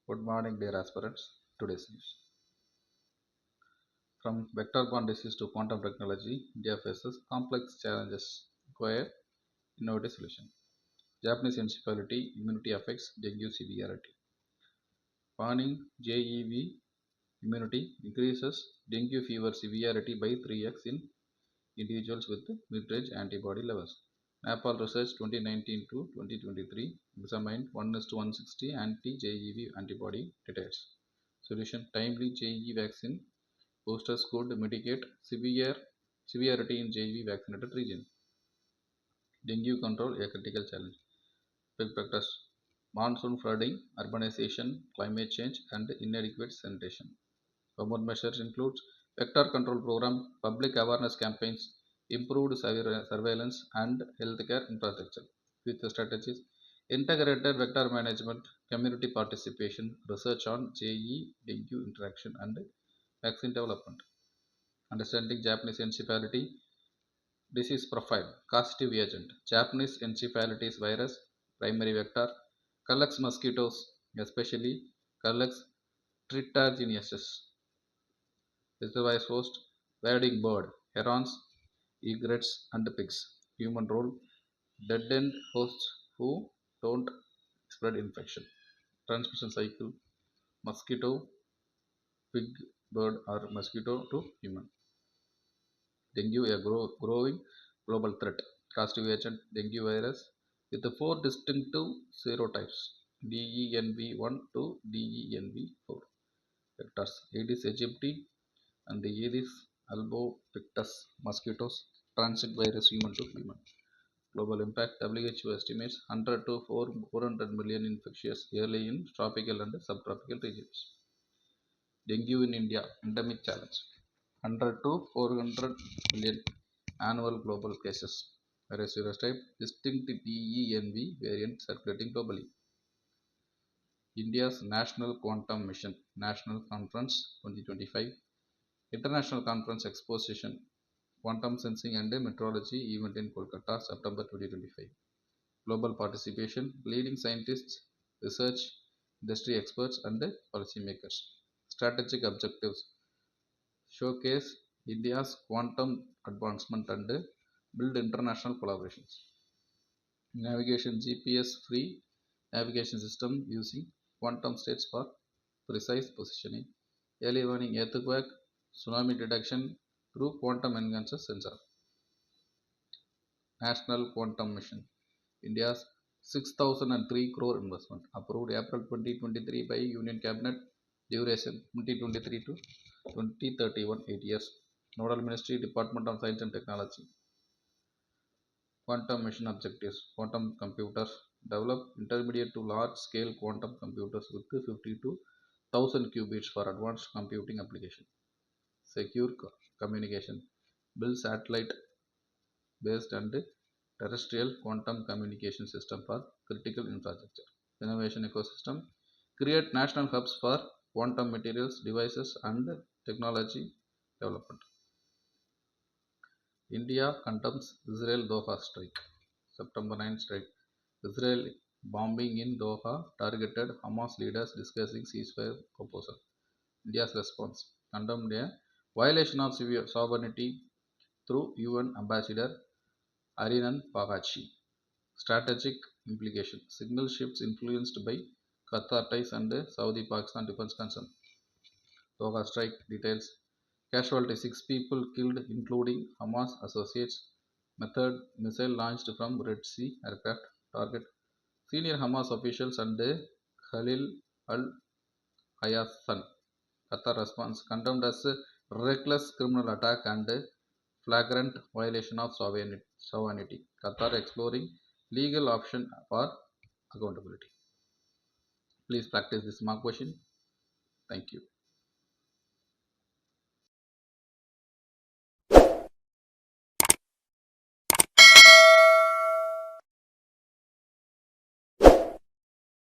Good morning, dear aspirants. Today's news. From vector-borne disease to quantum technology, India faces complex challenges require innovative solution. Japanese encephalopathy immunity affects dengue severity. Warning: JEV immunity increases dengue fever severity by 3x in individuals with mid-range antibody levels. Nepal research 2019 to 2023 examined 1:160 anti-JEV antibody titers. Solution: timely JEV vaccine boosters could mitigate severity in JEV vaccinated region. Dengue control a critical challenge. Big factors: monsoon flooding, urbanization, climate change, and inadequate sanitation. Common measures include vector control program, public awareness campaigns, improved surveillance, and healthcare infrastructure. Future strategies: integrated vector management, community participation, research on JE dengue interaction, and vaccine development. Understanding Japanese encephalopathy disease profile. Causative agent: Japanese encephalitis virus, primary vector, Culex mosquitoes, especially Culex tritaginesis. Reservoir host: wading bird, herons, egrets, and pigs. Human role: dead-end hosts who don't spread infection. Transmission cycle: mosquito, pig, bird, or mosquito to human. Dengue, a growing global threat. Causative agent: dengue virus with the four distinctive serotypes DENV1 to DENV4. Vectors: Aedes aegypti and the Aedes albopictus mosquitoes transmit virus human to human. Global impact: WHO estimates 100 to 400 million infectious yearly in tropical and subtropical regions. Dengue in India, endemic challenge: 100 to 400 million annual global cases. Virus serotype: distinct DENV variant circulating globally. India's National Quantum Mission, National Conference 2025, International Conference Exposition, Quantum Sensing and Metrology event in Kolkata, September 2025. Global participation: leading scientists, research, industry experts, and policymakers. Strategic objectives: showcase India's quantum advancement and build international collaborations. Navigation: GPS free navigation system using quantum states for precise positioning. Early warning: earthquake, tsunami detection through quantum enhancer sensor. National Quantum Mission. India's 6,003 crore investment approved April 2023 by Union Cabinet. Duration 2023 to 2031, 8 years. Nodal Ministry, Department of Science and Technology. Quantum mission objectives: quantum computers, develop intermediate to large scale quantum computers with 50 to 1000 qubits for advanced computing application. Secure communication, build satellite based and terrestrial quantum communication system for critical infrastructure. Innovation ecosystem, create national hubs for quantum materials, devices, and technology development. India condemns Israel Doha strike. September 9 strike. Israel bombing in Doha targeted Hamas leaders discussing ceasefire proposal. India's response: condemned a violation of sovereignty through UN Ambassador Arinan Pagachi. Strategic implication: signal shifts influenced by Qatar ties and Saudi Pakistan defense concern. Doha strike details: casualty 6 people killed, including Hamas associates. Method: missile launched from Red Sea aircraft. Target: senior Hamas officials and Khalil al Hayassan. Qatar response: condemned as a reckless criminal attack and flagrant violation of sovereignty. Qatar exploring legal option for accountability. Please practice this mock question. Thank you.